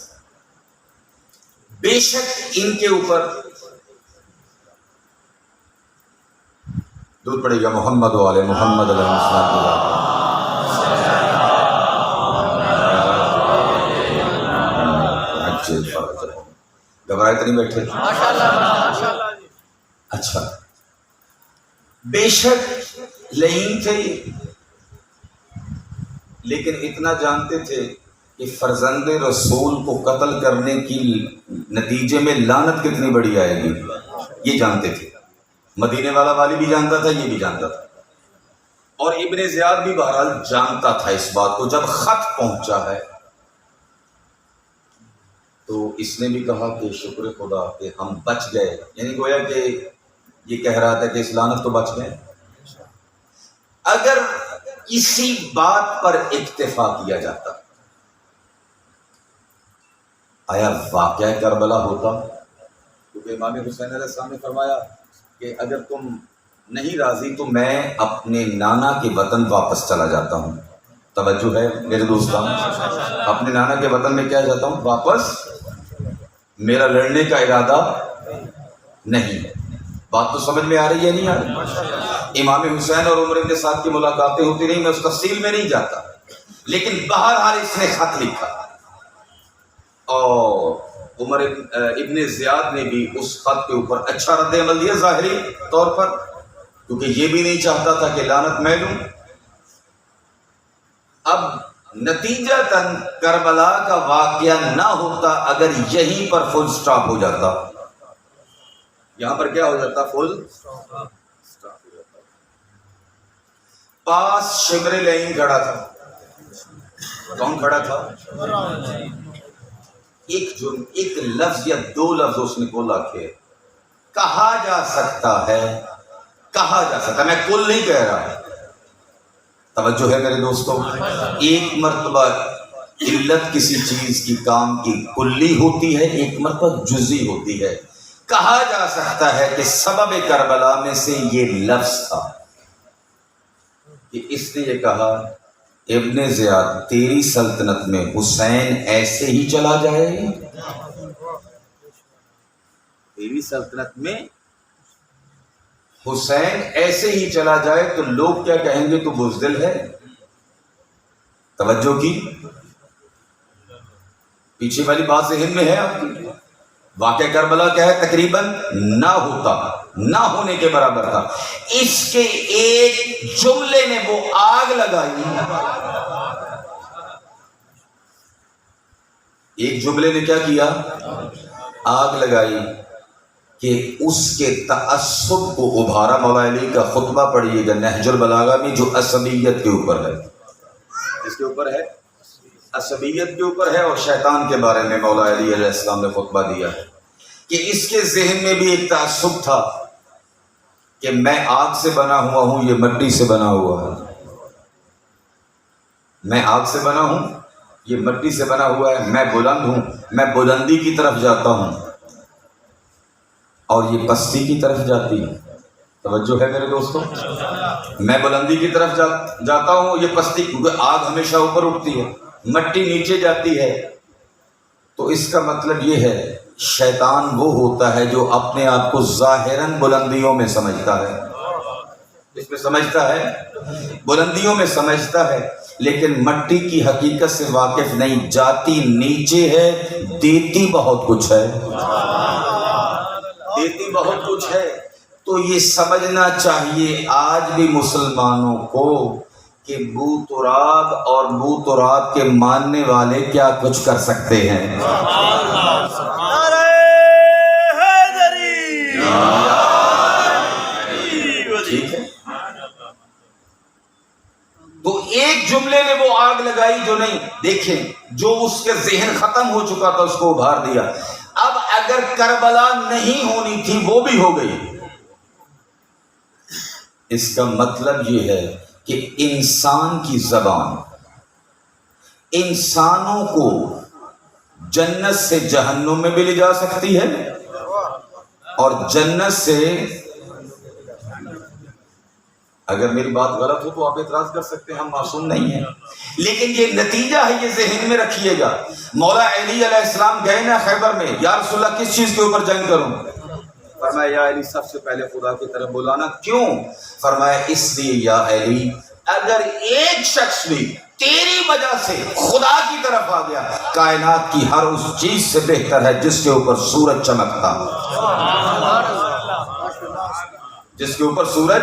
بے شک ان کے اوپر درود پڑے گا محمد و آل محمد علیہ السلام۔ گھبرائے تو نہیں بیٹھے؟ اچھا، بے شک لعین تھے لیکن اتنا جانتے تھے کہ فرزند رسول کو قتل کرنے کی نتیجے میں لعنت کتنی بڑی آئے گی، یہ جانتے تھے۔ مدینے والا والی بھی جانتا تھا، یہ بھی جانتا تھا، اور ابن زیاد بھی بہرحال جانتا تھا اس بات کو۔ جب خط پہنچا ہے تو اس نے بھی کہا کہ شکر خدا کہ ہم بچ گئے، یعنی گویا کہ یہ کہہ رہا تھا کہ اس لعنت تو بچ گئے۔ اگر اسی بات پر اکتفا کیا جاتا، آیا واقعہ کربلا ہوتا؟ کیونکہ امام حسین علیہ السلام نے فرمایا کہ اگر تم نہیں راضی تو میں اپنے نانا کے وطن واپس چلا جاتا ہوں۔ توجہ ہے میرے دوستان، اپنے نانا کے وطن میں کیا جاتا ہوں؟ واپس۔ میرا لڑنے کا ارادہ نہیں ہے۔ بات تو سمجھ میں آ رہی ہے نہیں آ رہی؟ امام حسین اور عمر بن سعد کی ملاقاتیں ہوتی رہی، میں اس تفصیل میں نہیں جاتا، لیکن بہرحال اس نے خط لکھا اور عمر ابن زیاد نے بھی اس خط کے اوپر اچھا رد عمل دیا ظاہری طور پر، کیونکہ یہ بھی نہیں چاہتا تھا کہ لعنت میں لوں۔ اب نتیجتاً کربلا کا واقعہ نہ ہوتا اگر یہیں پر فل سٹاپ ہو جاتا، یہاں پر کیا ہو جاتا؟ فل سٹاپ ہو جاتا۔ پاس شمر لعین کھڑا تھا۔ کون کھڑا تھا؟ ایک لفظ یا دو لفظ اس نے بولا کہ کہا جا سکتا ہے، کہا جا سکتا ہے، میں کل نہیں کہہ رہا۔ توجہ ہے میرے دوستوں، ایک مرتبہ علت کسی چیز کی کام کی کلی ہوتی ہے، ایک مرتبہ جزئی ہوتی ہے۔ کہا جا سکتا ہے کہ سبب کربلا میں سے یہ لفظ تھا کہ اس نے یہ کہا ابن زیاد تیری سلطنت میں حسین ایسے ہی چلا جائے، تیری سلطنت میں حسین ایسے ہی چلا جائے تو لوگ کیا کہیں گے؟ تو بزدل ہے۔ توجہ کی، پیچھے والی بات ذہن میں ہے آپ کی؟ واقعہ کربلا کیا ہے؟ تقریباً نہ ہوتا، نہ ہونے کے برابر تھا۔ اس کے ایک جملے نے وہ آگ لگائی، ایک جملے نے کیا کیا؟ آگ لگائی کہ اس کے تعصب کو ابھارا۔ مولا علی کا خطبہ پڑھیے گا نہج البلاغہ میں، جو عصبیت کے اوپر ہے۔ اس کے اوپر ہے، عصبیت کے اوپر ہے، اور شیطان کے بارے میں مولا علی علیہ السلام نے خطبہ دیا ہے کہ اس کے ذہن میں بھی ایک تعصب تھا کہ میں آگ سے بنا ہوا ہوں، یہ مٹی سے بنا ہوا ہے۔ میں آگ سے بنا ہوں، یہ مٹی سے بنا ہوا ہے، میں بلند ہوں، میں بلندی کی طرف جاتا ہوں اور یہ پستی کی طرف جاتی ہے۔ توجہ ہے میرے دوستوں، میں بلندی کی طرف جاتا ہوں، یہ پستی، کیونکہ آگ ہمیشہ اوپر اٹھتی ہے، مٹی نیچے جاتی ہے۔ تو اس کا مطلب یہ ہے شیطان وہ ہوتا ہے جو اپنے آپ کو ظاہراً بلندیوں میں سمجھتا ہے، اس میں سمجھتا ہے، بلندیوں میں سمجھتا ہے، لیکن مٹی کی حقیقت سے واقف نہیں، جاتی نیچے ہے، دیتی بہت کچھ ہے، دیتی بہت کچھ ہے۔ تو یہ سمجھنا چاہیے آج بھی مسلمانوں کو کہ بو تراب اور بو تراب کے ماننے والے کیا کچھ کر سکتے ہیں۔ ٹھیک ہے، تو ایک جملے نے وہ آگ لگائی جو نہیں، دیکھیں جو اس کے ذہن ختم ہو چکا تھا اس کو ابھار دیا۔ اب اگر کربلا نہیں ہونی تھی وہ بھی ہو گئی۔ اس کا مطلب یہ ہے کہ انسان کی زبان انسانوں کو جنت سے جہنم میں بھی لے جا سکتی ہے، اور جنت سے، اگر میری بات غلط ہو تو آپ اعتراض کر سکتے ہیں، ہم معصوم نہیں ہیں، لیکن یہ نتیجہ ہے، یہ ذہن میں رکھیے گا۔ مولا علی علیہ السلام گئے نا خیبر میں، یا رسول اللہ کس چیز کے اوپر جنگ کروں؟ فرمایا یا علی سب سے پہلے خدا کی طرف بلانا۔ کیوں؟ فرمایا اس لیے یا علی اگر ایک شخص بھی تیری وجہ سے خدا کی طرف آ گیا، کائنات کی ہر اس چیز سے بہتر ہے جس کے اوپر سورج چمکتا، جس کے اوپر سورج،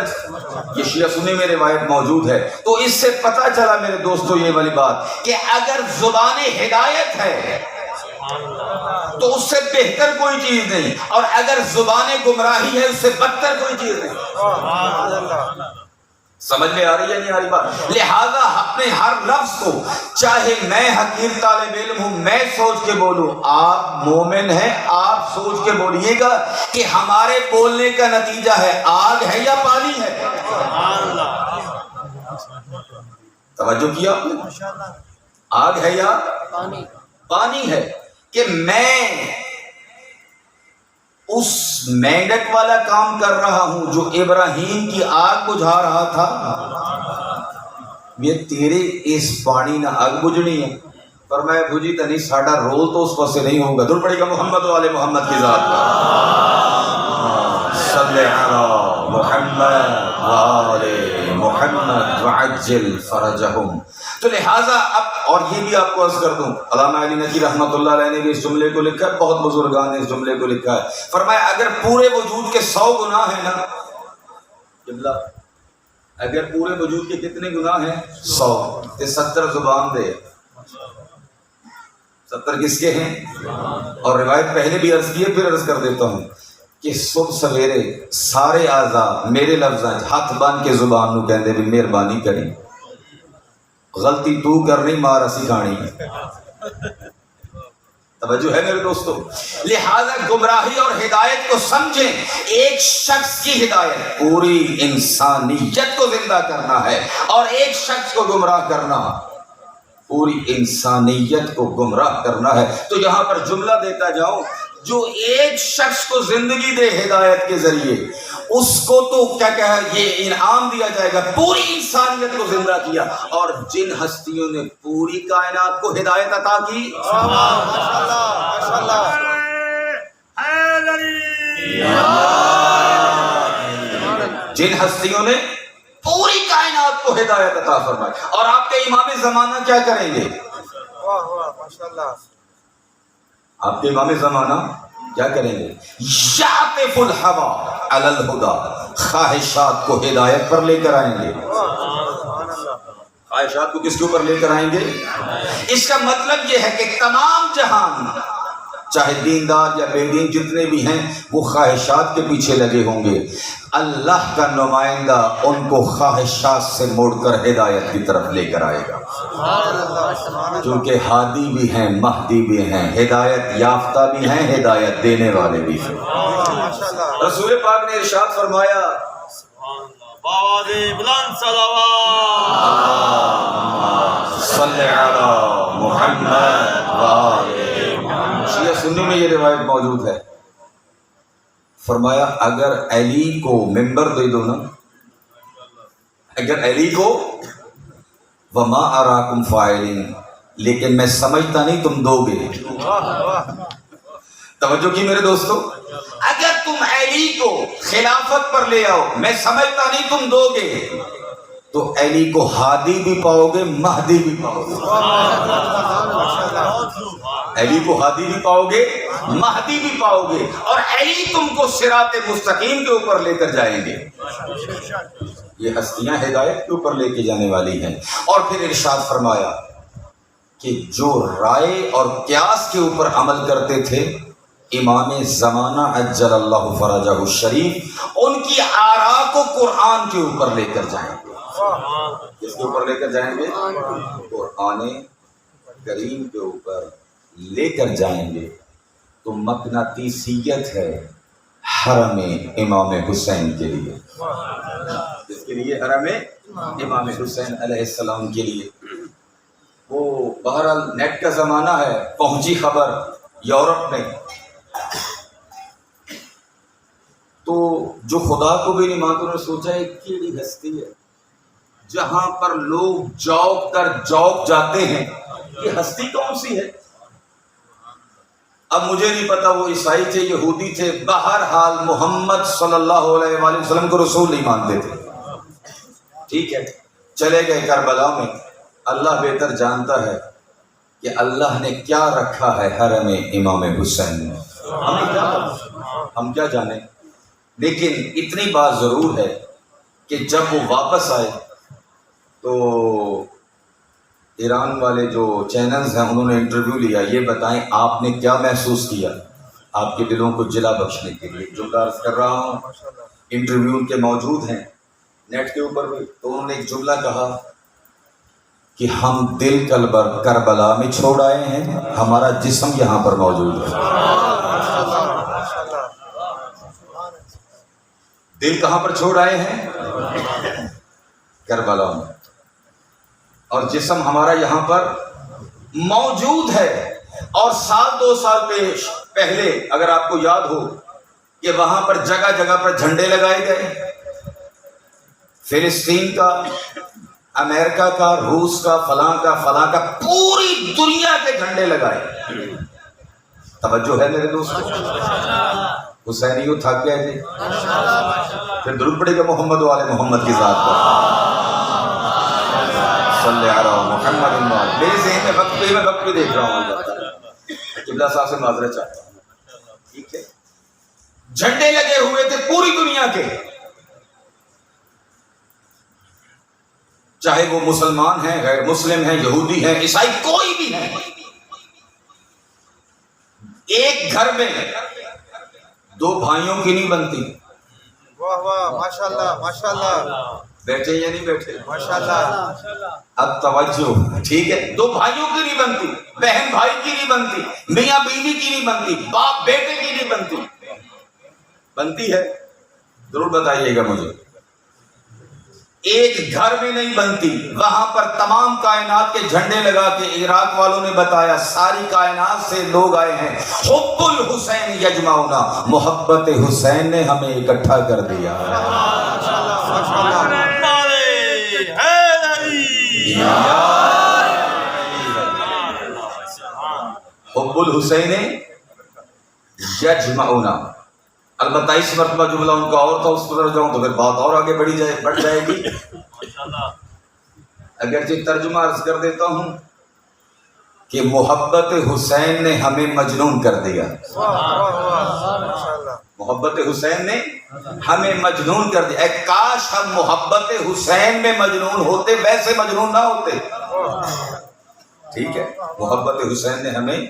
یہ شیعہ سنی میں روایت موجود ہے۔ تو اس سے پتہ چلا میرے دوستو یہ والی بات کہ اگر زبان ہدایت ہے تو اس سے بہتر کوئی چیز نہیں، اور اگر زبان گمراہی ہے اس سے بدتر کوئی چیز نہیں۔ سمجھ میں آ رہی ہے نہیں آ رہی بات؟ لہذا اپنے ہر لفظ کو، چاہے میں حقیر طالب علم ہوں، میں سوچ کے بولوں، آپ مومن ہیں، آپ سوچ کے بولیے گا کہ ہمارے بولنے کا نتیجہ ہے آگ ہے یا پانی ہے۔ توجہ کیا آپ نے؟ آگ ہے یا پانی ہے؟ کہ میں اس مینڈک والا کام کر رہا ہوں جو ابراہیم کی آگ بجھا رہا تھا، یہ تیرے اس پانی نہ آگ بجھنی ہے۔ پر میں بجھی تو نہیں، ساڑھا رول تو اس پر سے نہیں ہوگا۔ دور پڑے گا محمد والے محمد کی ذات کا، صلی علی محمد وآل محمد وعجل فرجہم. تو لہٰذا اب اور یہ بھی آپ کو عرض کر دوں، علامہ علی ندوی رحمۃ اللہ علیہ نے بھی اس جملے کو لکھا ہے، بہت بزرگان نے اس جملے کو لکھا ہے. فرمایا اگر پورے وجود کے 100 گناہ ہیں نا، اگر پورے وجود کے کتنے گناہ ہیں؟ 100. تو 70 زبان دے، 70 کس کے ہیں؟ اور روایت پہلے بھی عرض کی ہے، پھر عرض کر دیتا ہوں کہ صبح سویرے سارے اعضاء میرے لفظاں ہاتھ بن کے زبان نو کہندے بھی مہربانی کری، غلطی تو کرنی مار اسی کھانی. توجہ ہے میرے دوستو؟ لہذا گمراہی اور ہدایت کو سمجھیں. ایک شخص کی ہدایت پوری انسانیت کو زندہ کرنا ہے، اور ایک شخص کو گمراہ کرنا پوری انسانیت کو گمراہ کرنا ہے. تو یہاں پر جملہ دیتا جاؤں، جو ایک شخص کو زندگی دے ہدایت کے ذریعے، اس کو تو کیا کہا یہ انعام دیا جائے گا، پوری انسانیت کو زندہ کیا. اور جن ہستیوں نے پوری کائنات کو ہدایت عطا کی، جن ہستیوں نے پوری کائنات کو ہدایت عطا فرمائی. اور آپ کے امام زمانہ کیا کریں گے؟ آپ کے امام زمانہ کیا کریں گے؟ یعطف الہوی علی الہدی، خواہشات کو ہدایت پر لے کر آئیں گے. خواہشات کو کس کے اوپر لے کر آئیں گے؟ اس کا مطلب یہ ہے کہ تمام جہان، چاہے دیندار یا بے دین جتنے بھی ہیں، وہ خواہشات کے پیچھے لگے ہوں گے. اللہ کا نمائندہ ان کو خواہشات سے موڑ کر ہدایت کی طرف لے کر آئے گا، کیونکہ ہادی بھی ہیں، مہدی بھی ہیں، ہدایت یافتہ بھی ہیں، ہدایت دینے والے بھی ہیں. رسول پاک نے ارشاد فرمایا، بلند صلوات صلی علی محمد وآل. شیعہ سنی میں یہ روایت موجود ہے. فرمایا اگر علی کو ممبر دے دو نا، اگر علی کو وما اراکم فاعلین، لیکن میں سمجھتا نہیں تم دو گے. توجہ کی میرے دوستو؟ اگر تم علی کو خلافت پر لے آؤ، میں سمجھتا نہیں تم دو گے، تو علی کو ہادی بھی پاؤ گے، مہدی بھی پاؤ گے. علی کو ہادی بھی پاؤ گے، مہدی بھی پاؤ گے، اور علی تم کو صراط مستقیم کے اوپر لے کر جائیں گے. یہ ہستیاں ہدایت کے اوپر لے کے جانے والی ہیں. اور پھر ارشاد فرمایا کہ جو رائے اور قیاس کے اوپر عمل کرتے تھے، امام زمانہ عجل اللہ فرجہ الشریف ان کی آراء کو قرآن کے اوپر لے کر جائیں گے. کس کے اوپر لے کر جائیں گے؟ قرآن کریم کے اوپر لے کر جائیں گے. تو مقناطیسیت ہے حرم امام حسین کے لیے. جس کے لیے حرم امام حسین علیہ السلام کے لیے. وہ بہرحال نیٹ کا زمانہ ہے، پہنچی خبر یورپ میں، تو جو خدا کو بھی نہیں مانتے انہوں نے سوچا ایک کیڑی ہستی ہے جہاں پر لوگ جوک در جوک جاتے ہیں، یہ ہستی کون سی ہے؟ اب مجھے نہیں پتا وہ عیسائی تھے، یہودی تھے، بہرحال محمد صلی اللہ علیہ وآلہ وسلم کو رسول نہیں مانتے تھے. ٹھیک ہے، چلے گئے کربلا میں. اللہ بہتر جانتا ہے کہ اللہ نے کیا رکھا ہے حرم امام حسین میں، ہمیں کیا ہم کیا جانیں. لیکن اتنی بات ضرور ہے کہ جب وہ واپس آئے تو ایران والے جو چینلز ہیں انہوں نے انٹرویو لیا. یہ بتائیں آپ نے کیا محسوس کیا آپ کے دلوں کو جلا بخشنے کے لیے. جو عرض کر رہا ہوں انٹرویو ان کے موجود ہیں نیٹ کے اوپر بھی. تو انہوں نے ایک جملہ کہا کہ ہم دل کربلا میں چھوڑ آئے ہیں، ہمارا جسم یہاں پر موجود ہے. دل کہاں پر چھوڑ آئے ہیں؟ کربلا میں، اور جسم ہمارا یہاں پر موجود ہے. اور 2 سال پہلے اگر آپ کو یاد ہو کہ وہاں پر جگہ جگہ پر جھنڈے لگائے گئے، فلسطین کا، امریکہ کا، روس کا، فلاں کا، پوری دنیا کے جھنڈے لگائے. توجہ ہے میرے دوستو؟ حسینیوں تھک گئے تھے؟ پھر درود پڑے گا محمد والے محمد کی ذات پر، صلی علی محمد۔ میرے ذہن میں وقت پہ میں وقت بھی دیکھ رہا ہوں، قبلہ صاحب سے معذرت چاہتا ہوں، ٹھیک ہے؟ جھنڈے لگے ہوئے تھے پوری دنیا کے، چاہے وہ مسلمان ہیں، غیر مسلم ہیں، یہودی ہیں، عیسائی، کوئی بھی ہے۔ ایک گھر میں دو بھائیوں کی نہیں بنتی۔ واہ واہ، ماشاءاللہ ماشاءاللہ، بیٹھے یا نہیں بیٹھے؟ ماشاءاللہ۔ اب توجہ، ٹھیک ہے؟ دو بھائیوں کی نہیں بنتی، بہن بھائی کی نہیں بنتی، میاں بیوی کی نہیں بنتی، باپ بیٹے کی نہیں بنتی۔ بنتی ہے؟ ضرور بتائیے گا مجھے۔ ایک گھر میں نہیں بنتی، وہاں پر تمام کائنات کے جھنڈے لگا کے عراق والوں نے بتایا ساری کائنات سے لوگ آئے ہیں، حب الحسین یجمعنا، محبت حسین نے ہمیں اکٹھا کر دیا۔ حب الحسین یجمعنا، البتہ اس مرتبہ جملہ ان کا اور تھا، اس پر جاؤں تو پھر بات اور آگے بڑھ جائے گی۔ اگرچہ ترجمہ عرض کر دیتا ہوں کہ محبت حسین نے ہمیں مجنون کر دیا۔ محبت حسین نے ہمیں مجنون کر دیا۔ اے کاش ہم محبت حسین میں مجنون ہوتے، ویسے مجنون نہ ہوتے، ٹھیک ہے؟ محبت حسین نے ہمیں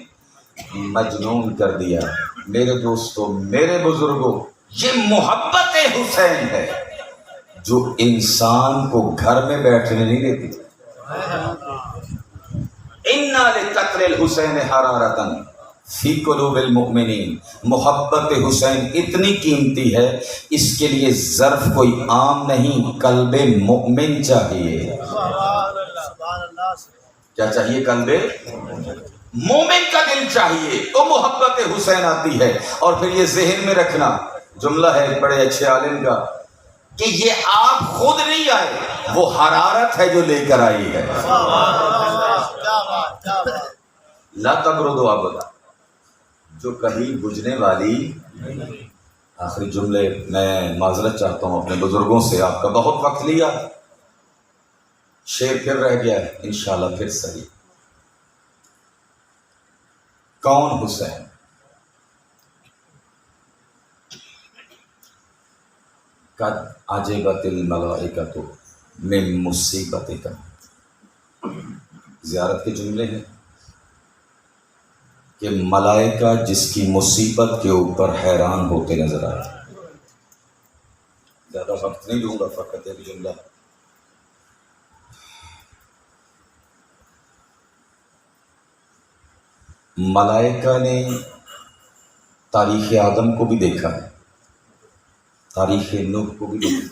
مجنون کر دیا۔ میرے دوستو، میرے بزرگوں، یہ محبت حسین ہے جو انسان کو گھر میں بیٹھنے نہیں دیتی۔ اِنَّا لِقَتْلِ الْحُسَيْنِ حَرَارَةً فِي قُلُوبِ الْمُؤْمِنِينَ، محبت حسین اتنی قیمتی ہے، اس کے لیے ظرف کوئی عام نہیں، قلب مؤمن چاہیے۔ کیا چاہیے؟ قلب مومن کا دل چاہیے، تو محبت حسین آتی ہے۔ اور پھر یہ ذہن میں رکھنا، جملہ ہے بڑے اچھے عالم کا، کہ یہ آپ خود نہیں آئے، وہ حرارت ہے جو لے کر آئی ہے۔ لا تبرد ابدا، جو کبھی بجھنے والی۔ آخری جملے میں معذرت چاہتا ہوں اپنے بزرگوں سے، آپ کا بہت وقت لیا، شعر پھر رہ گیا ہے، انشاءاللہ پھر صحیح۔ کون حسین؟ قد عجبت الملائکۃ من مصیبتک، زیارت کے جملے ہیں کہ ملائکہ جس کی مصیبت کے اوپر حیران ہوتے نظر آئے۔ زیادہ وقت نہیں دوں گا، فقط ایک جملہ۔ ملائکہ نے تاریخ آدم کو بھی دیکھا ہے، تاریخ نوح کو بھی دیکھا،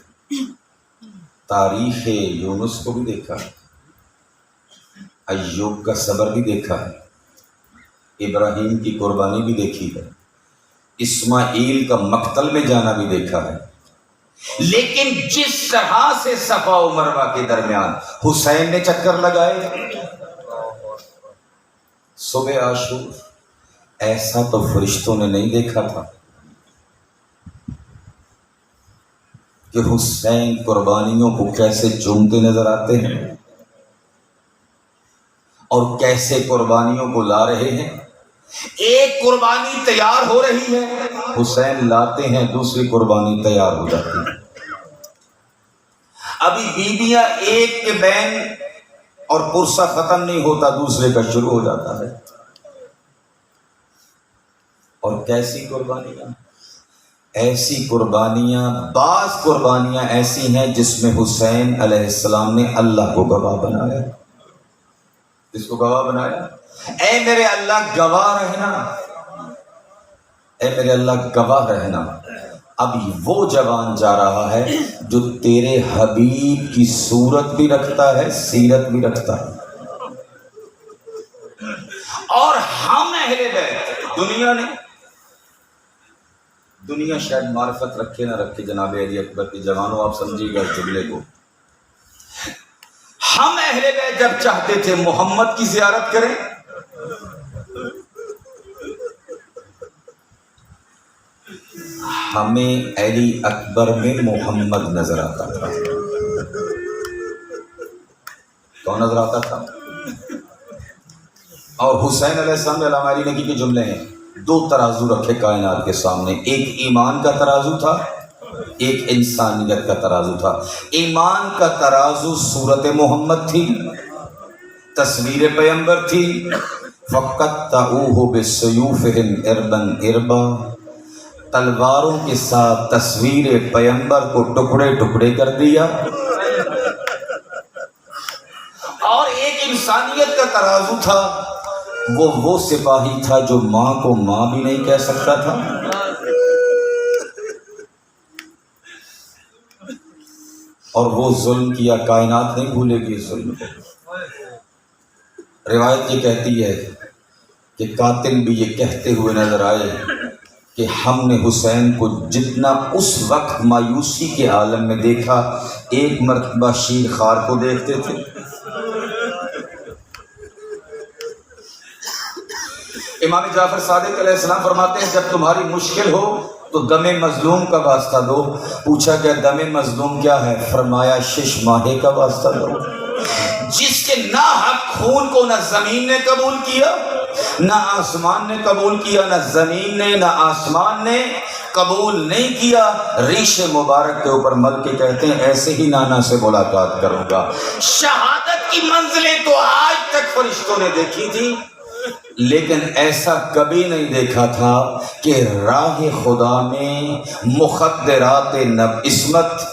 تاریخ یونس کو بھی دیکھا ہے، ایوب کا صبر بھی دیکھا ہے، ابراہیم کی قربانی بھی دیکھی ہے، اسماعیل کا مقتل میں جانا بھی دیکھا ہے۔ لیکن جس طرح سے صفا و مروہ کے درمیان حسین نے چکر لگائے صبح عاشور، ایسا تو فرشتوں نے نہیں دیکھا تھا کہ حسین قربانیوں کو کیسے چومتے نظر آتے ہیں اور کیسے قربانیوں کو لا رہے ہیں۔ ایک قربانی تیار ہو رہی ہے، حسین لاتے ہیں، دوسری قربانی تیار ہو جاتی ہے۔ ابھی بیویاں ایک کے بین اور پرسہ ختم نہیں ہوتا، دوسرے کا شروع ہو جاتا ہے۔ اور کیسی قربانیاں؟ ایسی قربانیاں، بعض قربانیاں ایسی ہیں جس میں حسین علیہ السلام نے اللہ کو گواہ بنایا۔ جس کو گواہ بنایا، اے میرے اللہ گواہ رہنا، اے میرے اللہ گواہ رہنا۔ اب وہ جوان جا رہا ہے جو تیرے حبیب کی صورت بھی رکھتا ہے، سیرت بھی رکھتا ہے۔ اور ہم اہل بیت، دنیا شاید معرفت رکھے نہ رکھے جناب علی اکبر کی جوانوں، آپ سمجھیے گا اس جملے کو۔ ہم اہل بیت جب چاہتے تھے محمد کی زیارت کریں، ہمیں علی اکبر میں محمد نظر آتا تھا. کون نظر آتا تھا؟ اور حسین علیہ السلام علامہ علی نگی کے جملے ہیں. دو ترازو رکھے کائنات کے سامنے، ایک ایمان کا ترازو تھا، ایک انسانیت کا ترازو تھا. ایمان کا ترازو صورت محمد تھی، تصویر پیمبر تھی. فَقَطَّعُوهُ بِالسُّيُوفِهِمْ إِرْبًا إِرْبًا، تلواروں کے ساتھ تصویر پیمبر کو ٹکڑے ٹکڑے کر دیا. اور ایک انسانیت کا ترازو تھا، وہ سپاہی تھا جو ماں کو ماں بھی نہیں کہہ سکتا تھا. اور وہ ظلم کیا، کائنات نہیں بھولے گی اس ظلم کو. روایت یہ کہتی ہے کہ قاتل بھی یہ کہتے ہوئے نظر آئے کہ ہم نے حسین کو جتنا اس وقت مایوسی کے عالم میں دیکھا، ایک مرتبہ شیر خوار کو دیکھتے تھے. امام جعفر صادق علیہ السلام فرماتے ہیں جب تمہاری مشکل ہو تو دم مظلوم کا واسطہ دو. پوچھا گیا دم مظلوم کیا ہے؟ فرمایا شش ماہے کا واسطہ دو، جس کے ناحق خون کو نہ زمین نے قبول کیا، نہ آسمان نے قبول کیا، نہ زمین نے نہ آسمان نے قبول نہیں کیا. ریش مبارک کے اوپر مل کے کہتے ہیں ایسے ہی نانا سے ملاقات کروں گا. شہادت کی منزلیں تو آج تک فرشتوں نے دیکھی تھی، لیکن ایسا کبھی نہیں دیکھا تھا کہ راہ خدا میں مخدرات عصمت،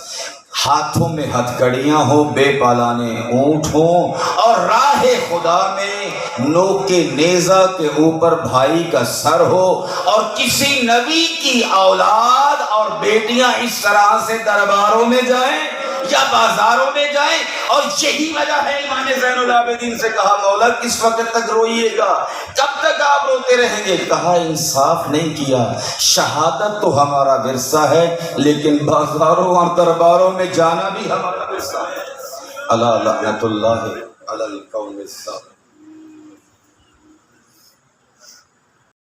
ہاتھوں میں ہتھکڑیاں ہوں، بے پالانے اونٹ ہوں، اور راہ خدا میں نوک کے نیزہ کے اوپر بھائی کا سر ہو، اور کسی نبی کی اولاد اور بیٹیاں اس طرح سے درباروں میں جائیں یا بازاروں میں جائیں. اور یہی وجہ ہے امام زین العابدین سے کہا مولا کس وقت تک روئیے گا، کب تک آپ روتے رہیں گے؟ کہا انصاف نہیں کیا. شہادت تو ہمارا ورثہ ہے، لیکن بازاروں اور درباروں میں جانا بھی ہمارا ورثہ ہے. الا لعنت اللہ علی القوم الظالمین.